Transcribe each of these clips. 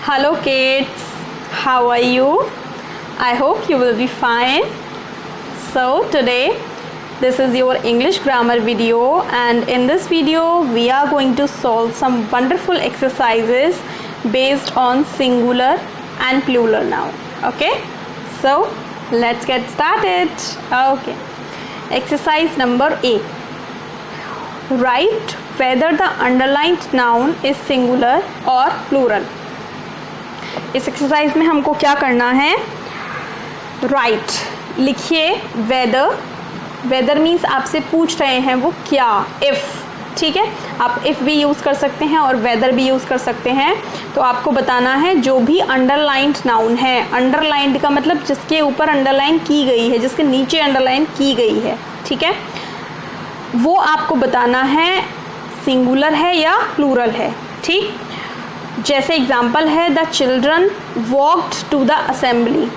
Hello kids, how are you? I hope you will be fine. So today this is your English grammar video, and in this video we are going to solve some wonderful exercises based on singular and plural noun. Okay, so let's get started. Okay, exercise number A. Write whether the underlined noun is singular or plural. इस exercise में हमको क्या करना है, right लिखिए weather means आपसे पूछ रहे हैं वो क्या, इफ़, ठीक है, आप इफ़ भी यूज़ कर सकते हैं और वेदर भी यूज़ कर सकते हैं। तो आपको बताना है जो भी अंडरलाइंड नाउन है, अंडरलाइंड का मतलब जिसके ऊपर अंडरलाइन की गई है, जिसके नीचे अंडरलाइन की गई है, ठीक है, वो आपको बताना है सिंगुलर है या प्लूरल है। ठीक, जैसे एग्जाम्पल है the children walked to the assembly.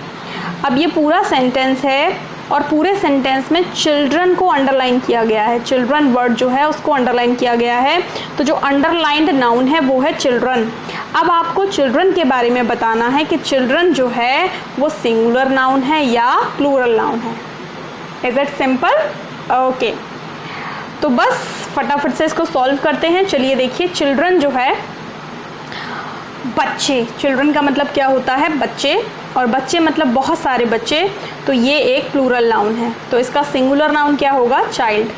अब ये पूरा सेंटेंस है और पूरे सेंटेंस में चिल्ड्रन को अंडरलाइन किया गया है, चिल्ड्रन वर्ड जो है उसको अंडरलाइन किया गया है। तो जो अंडरलाइंड नाउन है वो है चिल्ड्रन। अब आपको चिल्ड्रन के बारे में बताना है कि चिल्ड्रन जो है वो सिंगुलर नाउन है या प्लूरल नाउन है। Is it simple? ओके, तो बस फटाफट से इसको सॉल्व करते हैं। चलिए देखिए, चिल्ड्रन जो है बच्चे, चिल्ड्रन का मतलब क्या होता है, बच्चे, और बच्चे मतलब बहुत सारे बच्चे, तो ये एक प्लूरल नाउन है। तो इसका सिंगुलर नाउन क्या होगा, चाइल्ड।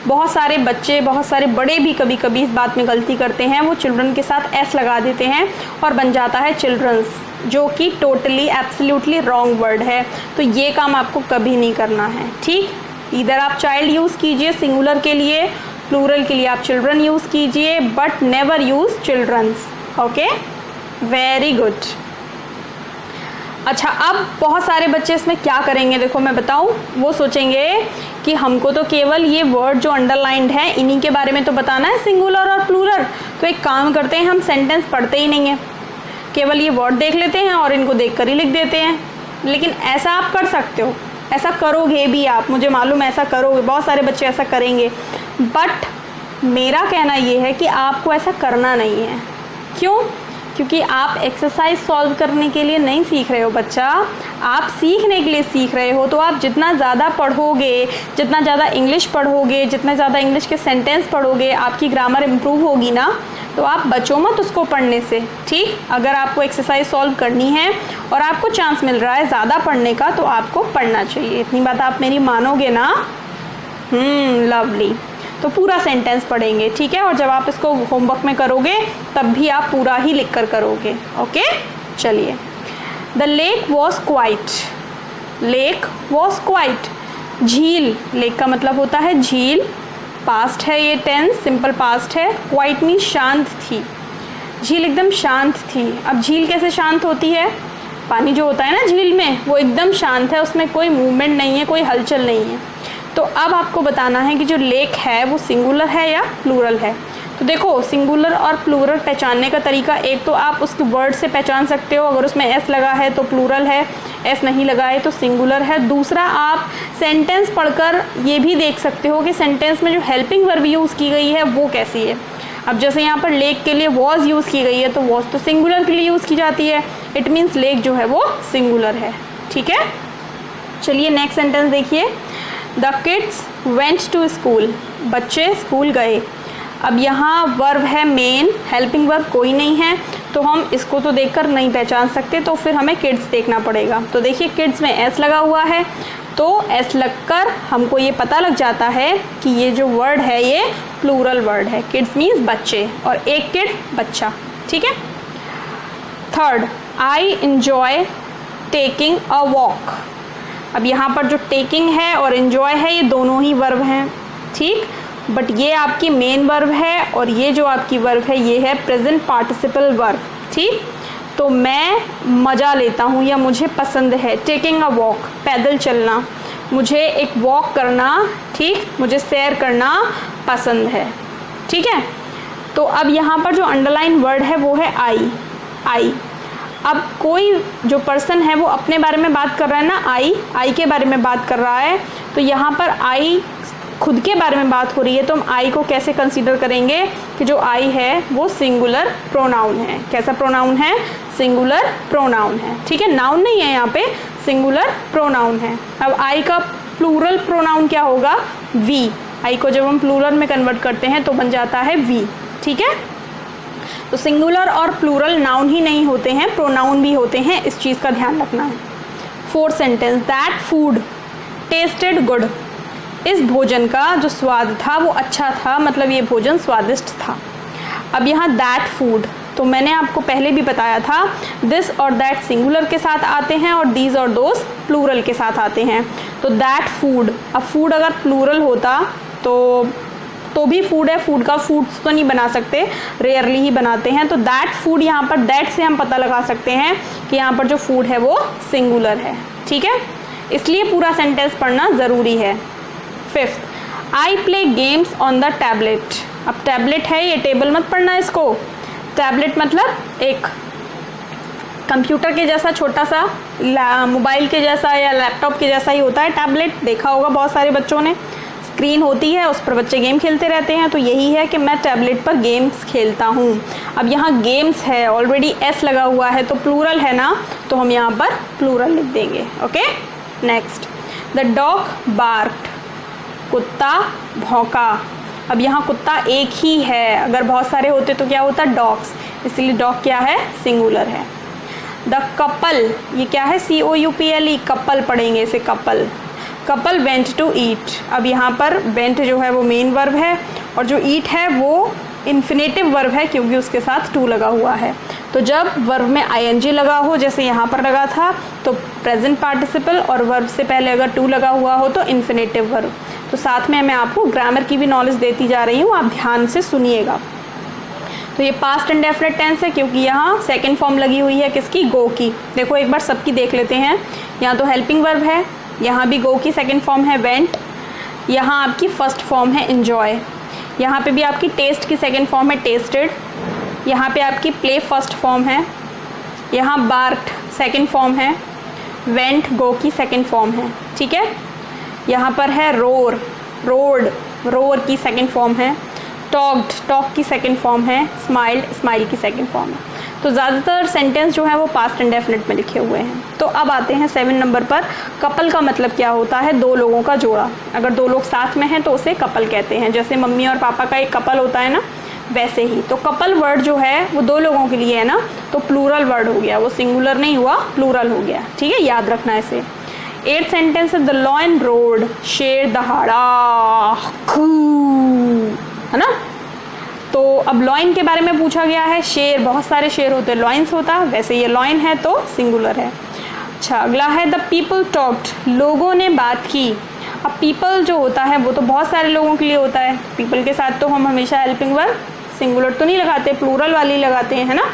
बहुत सारे बच्चे, बहुत सारे बड़े भी कभी कभी इस बात में गलती करते हैं, वो चिल्ड्रन के साथ एस लगा देते हैं और बन जाता है चिल्ड्रंस, जो कि टोटली एब्सोल्युटली रॉन्ग वर्ड है। तो ये काम आपको कभी नहीं करना है। ठीक, इधर आप चाइल्ड यूज़ कीजिए सिंगुलर के लिए, प्लूरल के लिए आप चिल्ड्रन यूज़ कीजिए, but never use childrens. Okay, very good. अच्छा, अब बहुत सारे बच्चे इसमें क्या करेंगे, देखो मैं बताऊं, वो सोचेंगे कि हमको तो केवल ये वर्ड जो अंडरलाइंड है इन्हीं के बारे में तो बताना है, सिंगुलर और प्लूरल। तो एक काम करते हैं, हम सेंटेंस पढ़ते ही नहीं है, केवल ये वर्ड देख लेते हैं और इनको देखकर ही लिख देते हैं। लेकिन ऐसा आप कर सकते हो, ऐसा करोगे भी आप, मुझे मालूम है ऐसा करोगे, बहुत सारे बच्चे ऐसा करेंगे, बट मेरा कहना ये है कि आपको ऐसा करना नहीं है। क्यों? क्योंकि आप एक्सरसाइज सॉल्व करने के लिए नहीं सीख रहे हो बच्चा, आप सीखने के लिए सीख रहे हो। तो आप जितना ज़्यादा पढ़ोगे, जितना ज़्यादा इंग्लिश पढ़ोगे, जितना ज़्यादा इंग्लिश के सेंटेंस पढ़ोगे, आपकी ग्रामर इम्प्रूव होगी ना। तो आप बचो मत उसको पढ़ने से। ठीक, अगर आपको एक्सरसाइज सॉल्व करनी है और आपको चांस मिल रहा है ज़्यादा पढ़ने का, तो आपको पढ़ना चाहिए। इतनी बात आप मेरी मानोगे ना? लवली। तो पूरा सेंटेंस पढ़ेंगे, ठीक है, और जब आप इसको होमवर्क में करोगे तब भी आप पूरा ही लिख कर करोगे। ओके, चलिए। The lake was quite, lake was quite, झील, लेक का मतलब होता है झील, पास्ट है ये, टेंस सिंपल पास्ट है, क्वाइट मीन शांत थी, झील एकदम शांत थी। अब झील कैसे शांत होती है, पानी जो होता है ना झील में वो एकदम शांत है, उसमें कोई मूवमेंट नहीं है, कोई हलचल नहीं है। तो अब आपको बताना है कि जो लेक है वो सिंगुलर है या प्लूरल है। तो देखो, सिंगुलर और प्लूरल पहचानने का तरीका, एक तो आप उसके वर्ड से पहचान सकते हो, अगर उसमें एस लगा है तो प्लूरल है, एस नहीं लगा है तो सिंगुलर है। दूसरा, आप सेंटेंस पढ़कर ये भी देख सकते हो कि सेंटेंस में जो हेल्पिंग वर्ब यूज़ की गई है वो कैसी है। अब जैसे यहाँ पर लेक के लिए वॉज यूज़ की गई है, तो वॉज तो सिंगुलर के लिए यूज़ की जाती है, इट मीन्स लेक जो है वो सिंगुलर है। ठीक है, चलिए नेक्स्ट सेंटेंस देखिए। The kids went to school, बच्चे स्कूल गए। अब यहाँ वर्ब है मेन, हेल्पिंग वर्ब कोई नहीं है, तो हम इसको तो देखकर नहीं पहचान सकते, तो फिर हमें किड्स देखना पड़ेगा। तो देखिए, किड्स में एस लगा हुआ है, तो एस लगकर हमको ये पता लग जाता है कि ये जो वर्ड है ये प्लूरल वर्ड है। किड्स मीन्स बच्चे, और एक किड बच्चा। ठीक है। Third, I enjoy taking a walk. अब यहाँ पर जो टेकिंग है और एंजॉय है ये दोनों ही वर्ब हैं, ठीक, बट ये आपकी मेन वर्ब है और ये जो आपकी वर्ब है ये है प्रेजेंट पार्टिसिपल वर्ब। ठीक, तो मैं मज़ा लेता हूँ या मुझे पसंद है, टेकिंग अ वॉक, पैदल चलना, मुझे एक वॉक करना, ठीक, मुझे सैर करना पसंद है। ठीक है, तो अब यहाँ पर जो अंडरलाइन वर्ड है वो है आई, आई। अब कोई जो पर्सन है वो अपने बारे में बात कर रहा है ना, आई के बारे में बात कर रहा है, तो यहाँ पर आई खुद के बारे में बात हो रही है तो हम आई को कैसे कंसीडर करेंगे कि जो आई है वो सिंगुलर प्रोनाउन है। कैसा प्रोनाउन है? सिंगुलर प्रोनाउन है। ठीक है, नाउन नहीं है यहाँ पे, सिंगुलर प्रोनाउन है। अब आई का प्लूरल प्रोनाउन क्या होगा? वी। आई को जब हम प्लूरल में कन्वर्ट करते हैं तो बन जाता है वी। ठीक है, तो सिंगुलर और प्लूरल नाउन ही नहीं होते हैं, प्रोनाउन भी होते हैं, इस चीज़ का ध्यान रखना है। 4th sentence, that food tested good. इस भोजन का जो स्वाद था वो अच्छा था, मतलब ये भोजन स्वादिष्ट था। अब यहाँ दैट फूड, तो मैंने आपको पहले भी बताया था दिस और दैट सिंगुलर के साथ आते हैं और दीज और दोस प्लूरल के साथ आते हैं। तो दैट फूड, अब फूड अगर प्लूरल होता तो भी फूड है, फूड का फूड्स तो नहीं बना सकते, रेयरली ही बनाते हैं। तो दैट फूड, यहाँ पर दैट से हम पता लगा सकते हैं कि यहाँ पर जो फूड है वो सिंगुलर है। ठीक है, इसलिए पूरा सेंटेंस पढ़ना ज़रूरी है। 5th, I play games on the tablet. अब टैबलेट है, ये टेबल मत पढ़ना इसको। टैबलेट मतलब एक कंप्यूटर के जैसा छोटा सा, मोबाइल के जैसा या लैपटॉप के जैसा ही होता है टैबलेट, देखा होगा बहुत सारे बच्चों ने। स्क्रीन होती है, उस पर बच्चे गेम खेलते रहते हैं, तो यही है कि मैं टैबलेट पर गेम्स खेलता हूँ। अब यहाँ गेम्स है, ऑलरेडी एस लगा हुआ है तो प्लूरल है ना, तो हम यहाँ पर प्लूरल लिख देंगे। Okay, next, the dog barked. कुत्ता भौंका। अब यहाँ कुत्ता एक ही है, अगर बहुत सारे होते तो क्या होता? डॉग्स, इसलिए डॉग क्या है? सिंगुलर है। द कपल, ये क्या है? COUPLE, कपल पढ़ेंगे इसे, couple. Couple went to eat. अब यहाँ पर वेंट जो है वो मेन वर्ब है और जो ईट है वो इन्फिनेटिव वर्ब है क्योंकि उसके साथ टू लगा हुआ है। तो जब वर्ब में ING लगा हो, जैसे यहाँ पर लगा था, तो प्रेजेंट पार्टिसिपल, और वर्ब से पहले अगर टू लगा हुआ हो तो इन्फिनेटिव वर्ब। तो साथ में मैं आपको ग्रामर की भी नॉलेज देती जा रही हूँ, आप ध्यान से सुनिएगा। तो ये पास्ट इंडेफिनिट टेंस है क्योंकि यहाँ सेकेंड फॉर्म लगी हुई है किसकी? गो की। देखो एक बार सबकी देख लेते हैं। यहाँ तो हेल्पिंग वर्ब है, यहाँ भी गो की सेकेंड फॉर्म है वेंट, यहाँ आपकी फर्स्ट फॉर्म है एन्जॉय, यहाँ पे भी आपकी टेस्ट की सेकेंड फॉर्म है टेस्टेड, यहाँ पे आपकी प्ले फर्स्ट फॉर्म है, यहाँ बार्क्ड सेकेंड फॉर्म है, वेंट गो की सेकेंड फॉर्म है। ठीक है, यहाँ पर है रोर, रोड रोर की सेकेंड फॉर्म है, टॉक्ड टॉक की सेकेंड फॉर्म है, स्माइल्ड स्माइल की सेकेंड फॉर्म है। तो ज़्यादातर सेंटेंस जो है वो पास्ट इंडेफिनिट में लिखे हुए हैं। तो अब आते हैं 7 नंबर पर। कपल का मतलब क्या होता है? दो लोगों का जोड़ा। अगर दो लोग साथ में हैं तो उसे कपल कहते हैं, जैसे मम्मी और पापा का एक कपल होता है ना, वैसे ही। तो कपल वर्ड जो है वो दो लोगों के लिए है ना, तो प्लूरल वर्ड हो गया, वो सिंगुलर नहीं हुआ, प्लूरल हो गया। ठीक है, याद रखना इसे। 8th सेंटेंस है द लॉयन रोड, शेर दहाड़ा, है ना। तो अब लॉयन के बारे में पूछा गया है, शेर, बहुत सारे शेर होते हैं, लॉयंस होता, वैसे ये लॉयन है तो सिंगुलर है। अच्छा, अगला है द पीपल टॉक्ड, लोगों ने बात की। अब पीपल जो होता है वो तो बहुत सारे लोगों के लिए होता है, पीपल के साथ तो हम हमेशा हेल्पिंग वर्ब सिंगुलर तो नहीं लगाते, प्लूरल वाली लगाते हैं, है ना।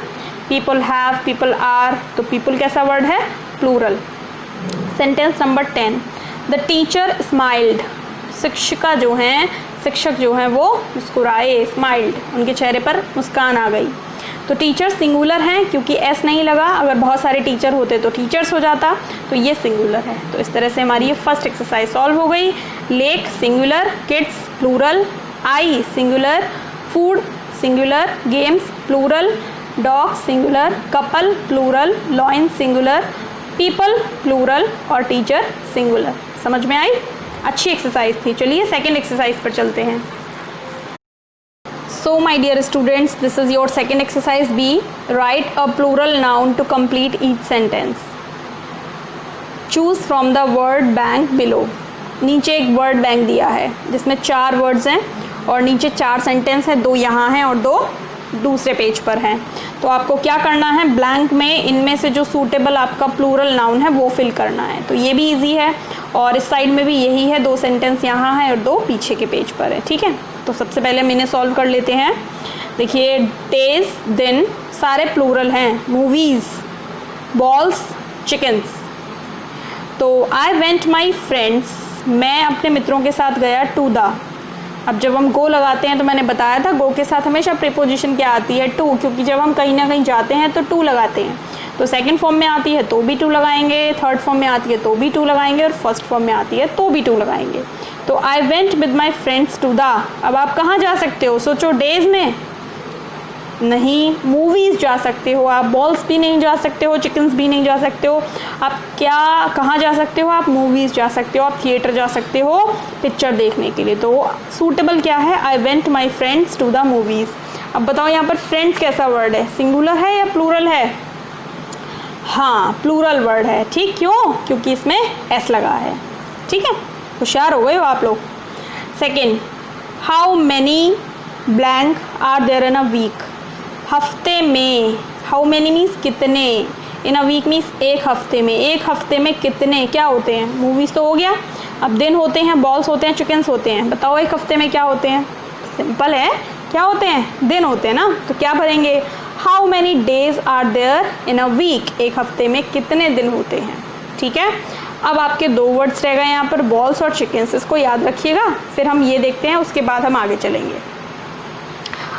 पीपल हैव, पीपल आर, तो पीपल कैसा वर्ड है? Plural. Sentence number 10, the teacher smiled, शिक्षिका जो हैं, शिक्षक जो हैं वो मुस्कुराए, स्माइल्ड, उनके चेहरे पर मुस्कान आ गई। तो टीचर सिंगुलर हैं क्योंकि एस नहीं लगा, अगर बहुत सारे टीचर होते तो टीचर्स हो जाता, तो ये सिंगुलर है। तो इस तरह से हमारी ये फर्स्ट एक्सरसाइज सॉल्व हो गई। Lake singular, kids plural, I singular, food singular, games plural, dog singular, couple plural, lion singular, people plural और टीचर सिंगुलर। समझ में आई? अच्छी एक्सरसाइज थी। चलिए सेकेंड एक्सरसाइज पर चलते हैं। So my dear students, this is your second exercise B. Write a plural noun to complete each sentence. Choose from the word bank below. नीचे एक word bank दिया है जिसमें 4 words हैं और नीचे 4 सेंटेंस हैं, 2 यहाँ हैं और 2 दूसरे पेज पर हैं। तो आपको क्या करना है, ब्लैंक में इनमें से जो सूटेबल आपका प्लूरल नाउन है वो फिल करना है। तो ये भी इजी है और इस साइड में भी यही है, 2 सेंटेंस यहाँ है और 2 पीछे के पेज पर है। ठीक है, तो सबसे पहले हम इन्हें सॉल्व कर लेते हैं। देखिए, डेज, दिन सारे प्लूरल हैं, मूवीज़, बॉल्स, चिकन्स। तो आई वेंट माई फ्रेंड्स, मैं अपने मित्रों के साथ गया टू द। अब जब हम गो लगाते हैं तो मैंने बताया था गो के साथ हमेशा प्रीपोजिशन क्या आती है? टू, क्योंकि जब हम कहीं ना कहीं जाते हैं तो टू लगाते हैं। तो सेकंड फॉर्म में आती है तो भी टू लगाएंगे, थर्ड फॉर्म में आती है तो भी टू लगाएंगे और फर्स्ट फॉर्म में आती है तो भी टू लगाएंगे। तो I went with my friends to the, अब आप कहाँ जा सकते हो, सोचो, डेज में नहीं, मूवीज़ जा सकते हो आप, बॉल्स भी नहीं जा सकते हो, चिकन्स भी नहीं जा सकते हो, आप क्या कहाँ जा सकते हो, आप मूवीज़ जा सकते हो, आप थिएटर जा सकते हो पिक्चर देखने के लिए। तो सूटेबल क्या है, I went my friends to the movies. अब बताओ यहाँ पर फ्रेंड्स कैसा वर्ड है, सिंगुलर है या प्लूरल है? हाँ, प्लूरल वर्ड है। ठीक, क्यों? क्योंकि इसमें एस लगा है। ठीक है, होशियार हो गए हो आप लोग। Second, how many blank are there in a week, हफ्ते में, हाउ मैनी मीन्स कितने, इन अ वीक मीन्स एक हफ्ते में, एक हफ्ते में कितने क्या होते हैं, मूवीज़ तो हो गया, अब दिन होते हैं, बॉल्स होते हैं, चिकन्स होते हैं। बताओ एक हफ्ते में क्या होते हैं, सिंपल है, क्या होते हैं, दिन होते हैं ना। तो क्या भरेंगे, how many days are there in a week, एक हफ्ते में कितने दिन होते हैं। ठीक है, अब आपके दो वर्ड्स रह गए यहाँ पर, बॉल्स और चिकन्स, इसको याद रखिएगा, फिर हम ये देखते हैं, उसके बाद हम आगे चलेंगे।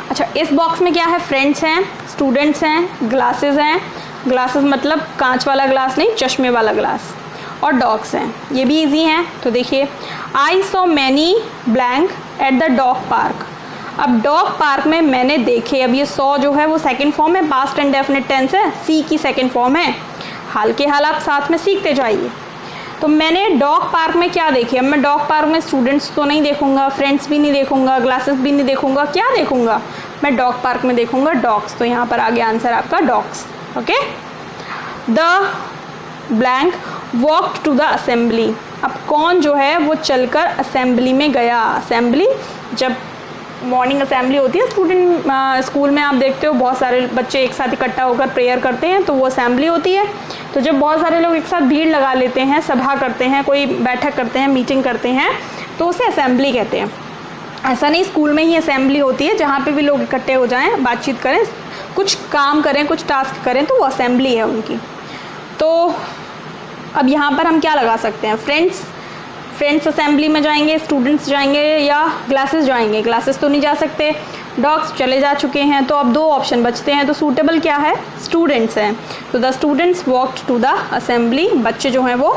अच्छा, इस बॉक्स में क्या है, फ्रेंड्स हैं, स्टूडेंट्स हैं, ग्लासेस हैं, ग्लासेस मतलब कांच वाला ग्लास नहीं, चश्मे वाला ग्लास, और डॉग्स हैं, ये भी इजी हैं। तो देखिए, I saw many blank at the dog park, अब डॉग पार्क में मैंने देखे, अब ये सॉ जो है वो सेकंड फॉर्म है, पास्ट एंड डेफिनेट टेंस है, सी की सेकंड फॉर्म है, हाल के हाल आप साथ में सीखते जाइए। तो मैंने डॉग पार्क में क्या देखे, अब मैं डॉग पार्क में स्टूडेंट्स तो नहीं देखूंगा, फ्रेंड्स भी नहीं देखूंगा, ग्लासेस भी नहीं देखूंगा, क्या देखूंगा, मैं डॉग पार्क में देखूंगा डॉग्स। तो यहाँ पर आगे आंसर आपका dogs. Okay, the blank walk to the assembly, अब कौन जो है वो चलकर असेंबली में गया, असेंबली जब मॉर्निंग असेंबली होती है स्कूल में, आप देखते हो बहुत सारे बच्चे एक साथ इकट्ठा होकर प्रेयर करते हैं, तो वो असेंबली होती है। तो जब बहुत सारे लोग एक साथ भीड़ लगा लेते हैं, सभा करते हैं, कोई बैठक करते हैं, मीटिंग करते हैं, तो उसे असेंबली कहते हैं। ऐसा नहीं स्कूल में ही असेंबली होती है, जहाँ पे भी लोग इकट्ठे हो जाएं, बातचीत करें, कुछ काम करें, कुछ टास्क करें, तो वो असेंबली है उनकी। तो अब यहाँ पर हम क्या लगा सकते हैं, फ्रेंड्स असेंबली में जाएंगे, स्टूडेंट्स जाएंगे या ग्लासेस जाएंगे, ग्लासेस तो नहीं जा सकते, डॉग्स चले जा चुके हैं, तो अब दो ऑप्शन बचते हैं। तो सूटेबल क्या है, स्टूडेंट्स हैं। तो the students walked to the assembly, बच्चे जो हैं वो,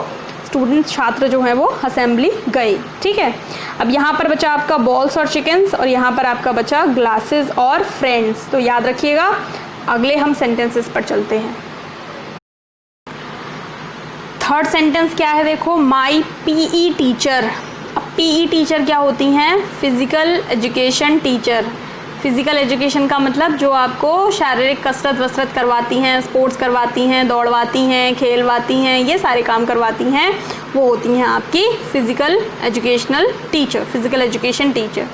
स्टूडेंट्स छात्र जो हैं वो असेंबली गए। ठीक है, अब यहाँ पर बचा आपका बॉल्स और चिकन्स, और यहाँ पर आपका बचा ग्लासेस और फ्रेंड्स। तो याद रखिएगा, अगले हम सेंटेंसेस पर चलते हैं। थर्ड सेंटेंस क्या है, देखो, माई पीई टीचर। अब पीई टीचर क्या होती हैं, physical education teacher. Physical education का मतलब जो आपको शारीरिक कसरत वसरत करवाती हैं, स्पोर्ट्स करवाती हैं, दौड़वाती हैं, खेलवाती हैं, ये सारे काम करवाती हैं, वो होती हैं आपकी physical educational teacher, physical education teacher.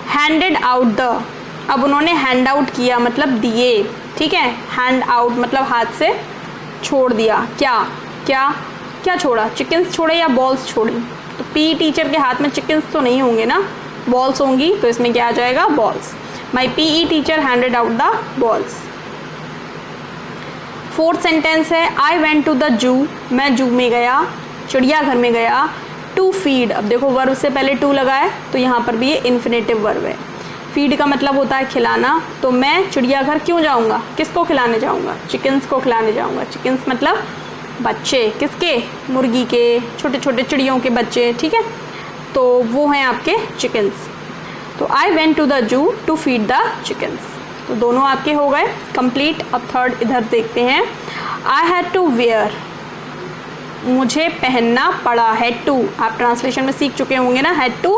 Handed out the, अब उन्होंने हैंड आउट किया मतलब दिए। ठीक है, हैंड आउट मतलब हाथ से छोड़ दिया, क्या क्या क्या छोड़ा, चिकन्स छोड़े या बॉल्स छोड़ी। तो पी टीचर के हाथ में चिकन्स तो नहीं होंगे ना, बॉल्स होंगी, तो इसमें क्या आ जाएगा, balls. My PE teacher handed out the balls. Fourth sentence है, आई वेंट टू द जू, मैं जू में गया, चिड़ियाघर में गया। टू फीड, अब देखो वर्ब से पहले टू लगा है, तो यहाँ पर भी ये इन्फिनेटिव वर्ब है। फीड का मतलब होता है खिलाना, तो मैं चिड़ियाघर क्यों जाऊँगा, किसको खिलाने जाऊँगा, चिकन्स को खिलाने जाऊँगा। चिकन्स मतलब बच्चे, किसके, मुर्गी के, छोटे छोटे चिड़ियों के बच्चे। ठीक है, तो वो हैं आपके चिकन्स। तो I went to the zoo to feed the chickens. तो दोनों आपके हो गए कंप्लीट। अब थर्ड इधर देखते हैं, आई हैड टू वेयर, मुझे पहनना पड़ा। हैड टू आप ट्रांसलेशन में सीख चुके होंगे ना, हैड टू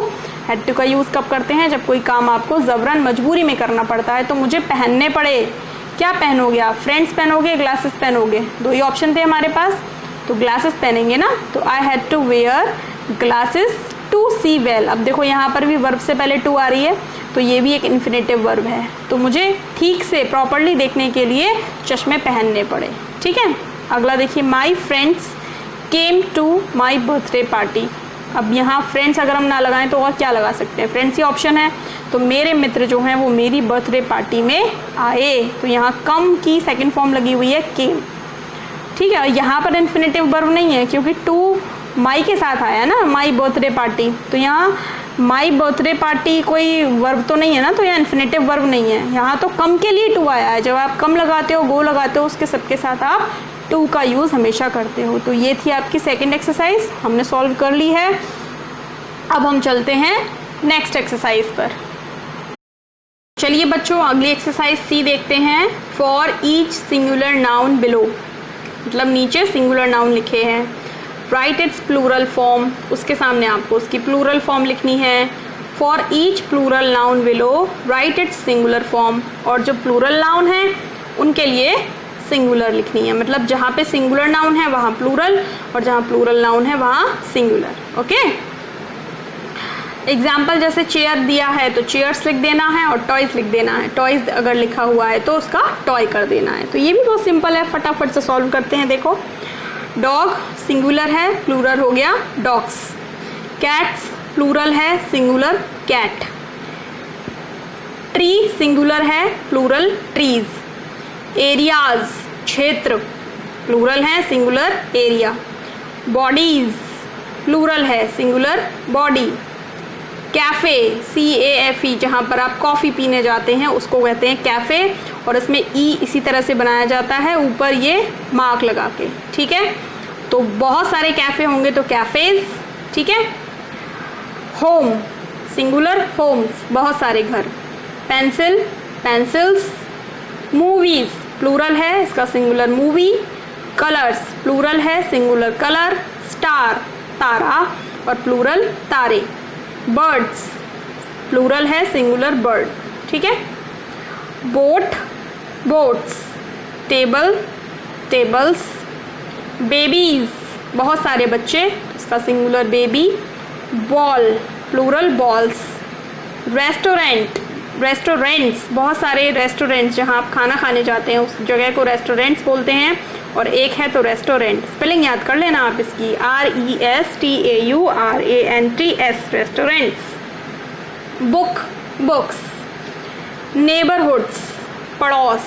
का यूज़ कब करते हैं, जब कोई काम आपको ज़बरन मजबूरी में करना पड़ता है। तो मुझे पहनने पड़े, क्या पहनोगे आप, फ्रेंड्स पहनोगे, ग्लासेस पहनोगे, दो ही ऑप्शन थे हमारे पास, तो ग्लासेस पहनेंगे ना। तो I had to wear glasses to see well. अब देखो यहाँ पर भी वर्ब से पहले टू आ रही है, तो ये भी एक इन्फिनेटिव वर्ब है। तो मुझे ठीक से प्रॉपरली देखने के लिए चश्मे पहनने पड़े। ठीक है, अगला देखिए, my friends came to my birthday party. अब यहाँ फ्रेंड्स अगर हम ना लगाएं तो और क्या लगा सकते हैं, फ्रेंड्स ही ऑप्शन है। तो मेरे मित्र जो हैं वो मेरी बर्थडे पार्टी में आए, तो यहाँ कम की सेकंड फॉर्म लगी हुई है केम। ठीक है, यहाँ पर इन्फिनेटिव वर्ब नहीं है क्योंकि टू माई के साथ आया ना, माई बर्थडे पार्टी। तो यहाँ माई बर्थडे पार्टी कोई वर्ब तो नहीं है ना, तो यहाँ इन्फिनेटिव वर्ब नहीं है। यहाँ तो कम के लिए टू आया है, जब आप कम लगाते हो, गो लगाते हो, उसके सबके साथ आप टू का यूज़ हमेशा करते हो। तो ये थी आपकी सेकंड एक्सरसाइज, हमने सॉल्व कर ली है। अब हम चलते हैं नेक्स्ट एक्सरसाइज पर। चलिए बच्चों, अगली एक्सरसाइज सी देखते हैं। For each singular noun below, मतलब नीचे सिंगुलर नाउन लिखे हैं, राइट इट्स प्लूरल फॉर्म, उसके सामने आपको उसकी प्लूरल फॉर्म लिखनी है। For each plural noun below write its singular form, और जो प्लूरल नाउन है उनके लिए सिंगुलर लिखनी है, मतलब जहाँ पे सिंगुलर नाउन है वहाँ प्लूरल, और जहाँ प्लूरल नाउन है वहाँ सिंगुलर। ओके, एग्जाम्पल जैसे चेयर दिया है तो चेयर्स लिख देना है और टॉयज लिख देना है। टॉयज अगर लिखा हुआ है तो उसका टॉय कर देना है। तो ये भी बहुत सिंपल है, फटाफट से सॉल्व करते हैं। देखो, डॉग सिंगुलर है, प्लूरल हो गया डॉग्स। कैट्स प्लूरल है, सिंगुलर कैट। ट्री सिंगुलर है, प्लूरल ट्रीज। एरियाज क्षेत्र प्लूरल है, सिंगुलर एरिया। बॉडीज प्लूरल है, सिंगुलर बॉडी। कैफ़े CAFE, जहाँ पर आप कॉफ़ी पीने जाते हैं उसको कहते हैं कैफ़े, और इसमें ई इसी तरह से बनाया जाता है, ऊपर ये मार्क लगा के। ठीक है, तो बहुत सारे कैफ़े होंगे तो कैफ़ेज। ठीक है, होम सिंगुलर होम्स, बहुत सारे घर। Pencil pencils. मूवीज़ प्लूरल है, इसका सिंगुलर मूवी। कलर्स प्लूरल है, सिंगुलर कलर। स्टार तारा और प्लूरल तारे। बर्ड्स प्लूरल है, सिंगुलर बर्ड। ठीक है, boat boats. Table tables. Babies बहुत सारे बच्चे, इसका singular baby. Ball plural balls. Restaurant restaurants, बहुत सारे रेस्टोरेंट्स जहाँ आप खाना खाने जाते हैं उस जगह को रेस्टोरेंट्स बोलते हैं, और एक है तो रेस्टोरेंट। स्पेलिंग याद कर लेना आप इसकी, RESTAURANTS, restaurants. Book books. Neighbourhoods पड़ोस,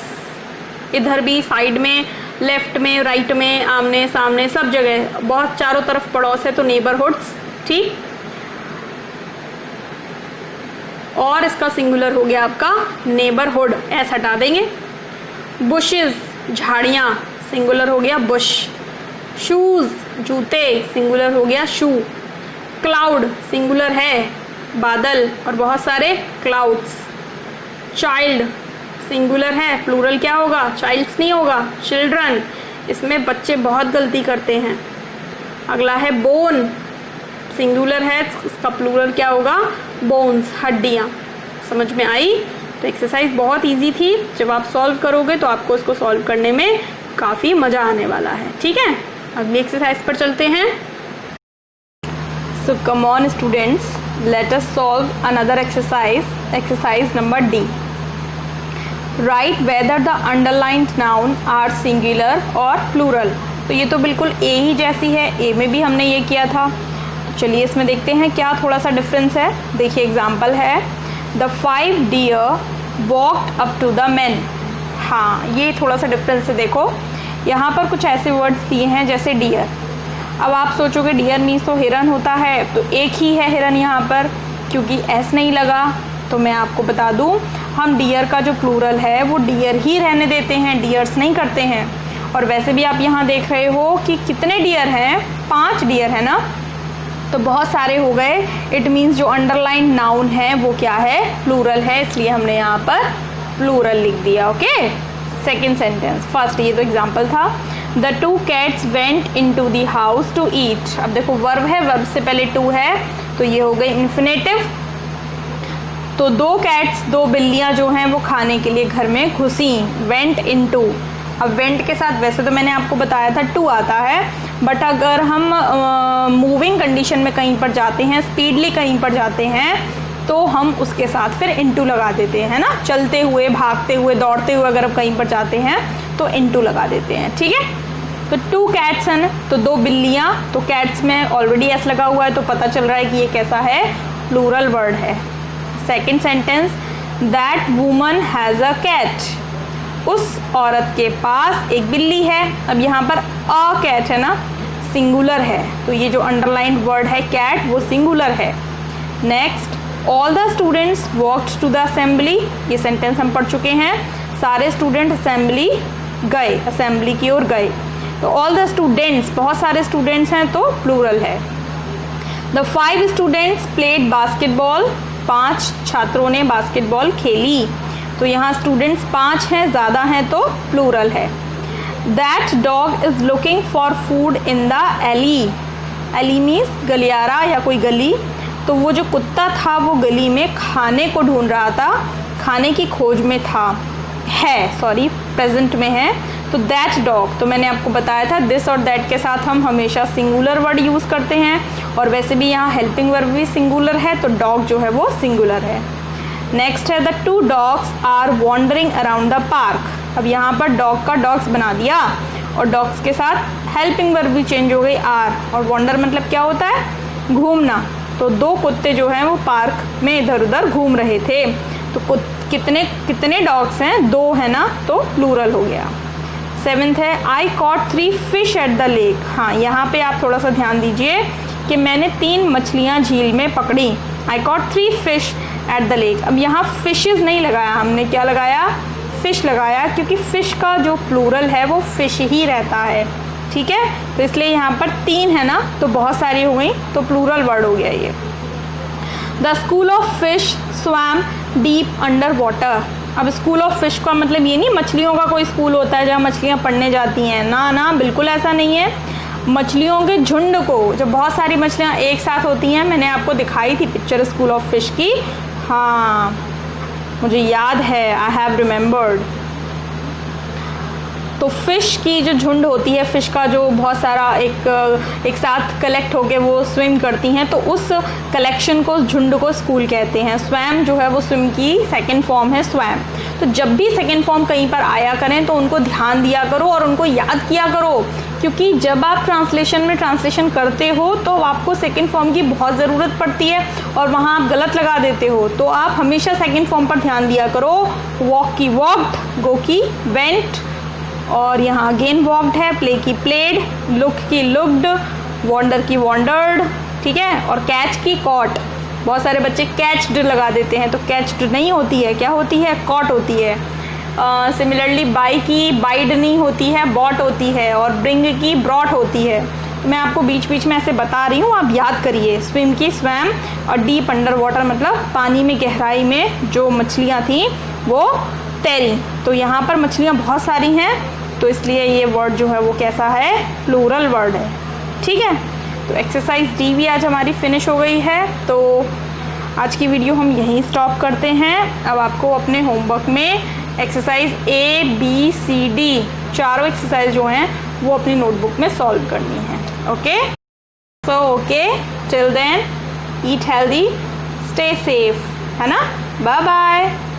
इधर भी साइड में, लेफ्ट में, राइट में, आमने सामने, सब जगह बहुत चारों तरफ पड़ोस है तो नेबरहुड्स। ठीक, और इसका सिंगुलर हो गया आपका नेबरहुड, एस हटा देंगे। बुशेस झाड़ियाँ, सिंगुलर हो गया बुश। शूज जूते, सिंगुलर हो गया शू। क्लाउड सिंगुलर है बादल और बहुत सारे क्लाउड्स। चाइल्ड सिंगुलर है, प्लूरल क्या होगा? चाइल्ड्स नहीं होगा, चिल्ड्रन। इसमें बच्चे बहुत गलती करते हैं। अगला है बोन, सिंगुलर है, इसका प्लूरल क्या होगा? बोन्स, हड्डियाँ। समझ में आई? तो एक्सरसाइज बहुत इजी थी, जब आप सॉल्व करोगे तो आपको इसको सॉल्व करने में काफ़ी मज़ा आने वाला है। ठीक है, अगली एक्सरसाइज पर चलते हैं। So come on students, let us solve another exercise, exercise number D। Write whether the underlined noun are singular और प्लूरल। तो ये तो बिल्कुल ए ही जैसी है, ए में भी हमने ये किया था। तो चलिए इसमें देखते हैं क्या थोड़ा सा डिफरेंस है। देखिए एग्जाम्पल है, the 5 deer walked up to the men। हाँ, ये थोड़ा सा डिफरेंस है। देखो यहाँ पर कुछ ऐसे वर्ड्स दिए हैं जैसे डियर। अब आप सोचोगे डियर मीन्स तो हिरन होता है, तो एक ही है हिरन यहाँ पर, क्योंकि एस नहीं लगा। तो मैं आपको बता दूँ, हम डियर का जो प्लूरल है वो डियर ही रहने देते हैं, डियर्स नहीं करते हैं। और वैसे भी आप यहाँ देख रहे हो कि कितने डियर हैं, 5 डियर है ना, तो बहुत सारे हो गए। इट मीन्स जो अंडरलाइन नाउन है वो क्या है? प्लूरल है, इसलिए हमने यहाँ पर प्लूरल लिख दिया। Okay, second sentence. फर्स्ट ये तो एग्जाम्पल था। The 2 cats went into the house to eat। अब देखो वर्ब है, वर्ब से पहले टू है तो ये हो गई इन्फिनेटिव। तो 2 cats, 2 बिल्लियाँ जो हैं वो खाने के लिए घर में घुसी। went into, अब वेंट के साथ वैसे तो मैंने आपको बताया था टू आता है, बट अगर हम मूविंग कंडीशन में कहीं पर जाते हैं, स्पीडली कहीं पर जाते हैं, तो हम उसके साथ फिर इनटू लगा देते हैं ना। चलते हुए, भागते हुए, दौड़ते हुए अगर हम कहीं पर जाते हैं तो इनटू लगा देते हैं। ठीक है, तो 2 cats हैं, तो 2 बिल्लियाँ, तो कैट्स में ऑलरेडी एस लगा हुआ है तो पता चल रहा है कि ये कैसा है? प्लूरल वर्ड है। Second sentence, that woman has a cat. उस औरत के पास एक बिल्ली है। अब यहाँ पर अ कैट है ना, सिंगुलर है, तो ये जो अंडरलाइंड वर्ड है कैट वो सिंगुलर है। Next, all the students walked to the assembly. ये सेंटेंस हम पढ़ चुके हैं। सारे स्टूडेंट असेंबली गए, असेंबली की ओर गए। तो ऑल द स्टूडेंट्स, बहुत सारे स्टूडेंट्स हैं तो प्लूरल है। द 5 स्टूडेंट्स प्लेड बास्केटबॉल, 5 छात्रों ने बास्केटबॉल खेली। तो यहाँ स्टूडेंट्स 5 हैं, ज़्यादा हैं तो प्लूरल है। That dog is looking for food in the alley, alley means गलियारा या कोई गली। तो वो जो कुत्ता था वो गली में खाने को ढूंढ रहा था, खाने की खोज में था, प्रेजेंट में है। तो दैट डॉग, तो मैंने आपको बताया था दिस और दैट के साथ हम हमेशा सिंगुलर वर्ड यूज़ करते हैं, और वैसे भी यहाँ हेल्पिंग वर्ब भी सिंगुलर है, तो डॉग जो है वो सिंगुलर है। नेक्स्ट है the 2 dogs are wandering around the park. अब यहाँ पर डॉग का डॉग्स बना दिया और डॉग्स के साथ हेल्पिंग वर्ब भी चेंज हो गई आर, और वॉन्डर मतलब क्या होता है, घूमना। तो 2 कुत्ते जो हैं वो पार्क में इधर उधर घूम रहे थे। तो कितने डॉग्स हैं, 2 है ना, तो प्लूरल हो गया। 7th है आई cot 3 fish at the lake. हाँ, यहाँ पे आप थोड़ा सा ध्यान दीजिए कि मैंने 3 मछलियाँ झील में पकड़ी। आई cot 3 fish at the lake. अब यहाँ फिशेज नहीं लगाया हमने, क्या लगाया, फिश लगाया, क्योंकि फिश का जो प्लूरल है वो फिश ही रहता है, ठीक है। तो इसलिए यहाँ पर 3 है ना, तो बहुत सारी हो गई, तो प्लूरल वर्ड हो गया ये। The school of fish swum deep under water. अब स्कूल ऑफ फिश का मतलब ये नहीं मछलियों का कोई स्कूल होता है जहाँ मछलियाँ पढ़ने जाती हैं, ना ना, बिल्कुल ऐसा नहीं है। मछलियों के झुंड को, जब बहुत सारी मछलियाँ एक साथ होती हैं, मैंने आपको दिखाई थी पिक्चर स्कूल ऑफ फिश की, हाँ मुझे याद है, आई हैव रिमेम्बर्ड। तो फिश की जो झुंड होती है, फिश का जो बहुत सारा एक साथ कलेक्ट होके वो स्विम करती हैं, तो उस कलेक्शन को, उस झुंड को स्कूल कहते हैं। स्वैम जो है वो स्विम की सेकंड फॉर्म है, स्वैम। तो जब भी सेकंड फॉर्म कहीं पर आया करें तो उनको ध्यान दिया करो और उनको याद किया करो, क्योंकि जब आप ट्रांसलेशन करते हो तो आपको सेकंड फॉर्म की बहुत ज़रूरत पड़ती है और वहाँ आप गलत लगा देते हो। तो आप हमेशा सेकंड फॉर्म पर ध्यान दिया करो। वॉक की वॉक्ड, गो की वेंट, और यहाँ अगेन वॉक्ड है, प्ले की प्लेड, लुक की लुक्ड, वॉन्डर की वॉन्डर्ड, ठीक है। और कैच की कॉट। बहुत सारे बच्चे कैच्ड लगा देते हैं, तो कैच्ड नहीं होती है, क्या होती है, कॉट होती है। सिमिलरली बाई की बाइड नहीं होती है, बॉट होती है, और ब्रिंग की ब्रॉट होती है। तो मैं आपको बीच बीच में ऐसे बता रही हूँ, आप याद करिए। स्विम की स्वैम, और डीप अंडर वाटर मतलब पानी में गहराई में जो मछलियाँ थी वो तैरी। तो यहाँ पर मछलियाँ बहुत सारी हैं, तो इसलिए ये वर्ड जो है वो कैसा है, प्लूरल वर्ड है, ठीक है। तो एक्सरसाइज डी भी आज हमारी फिनिश हो गई है। तो आज की वीडियो हम यहीं स्टॉप करते हैं। अब आपको अपने होमवर्क में exercise A, B, C, D चारों एक्सरसाइज जो हैं वो अपनी नोटबुक में सॉल्व करनी है, okay. So okay, till then eat healthy, stay safe, है ना, बाय बाय।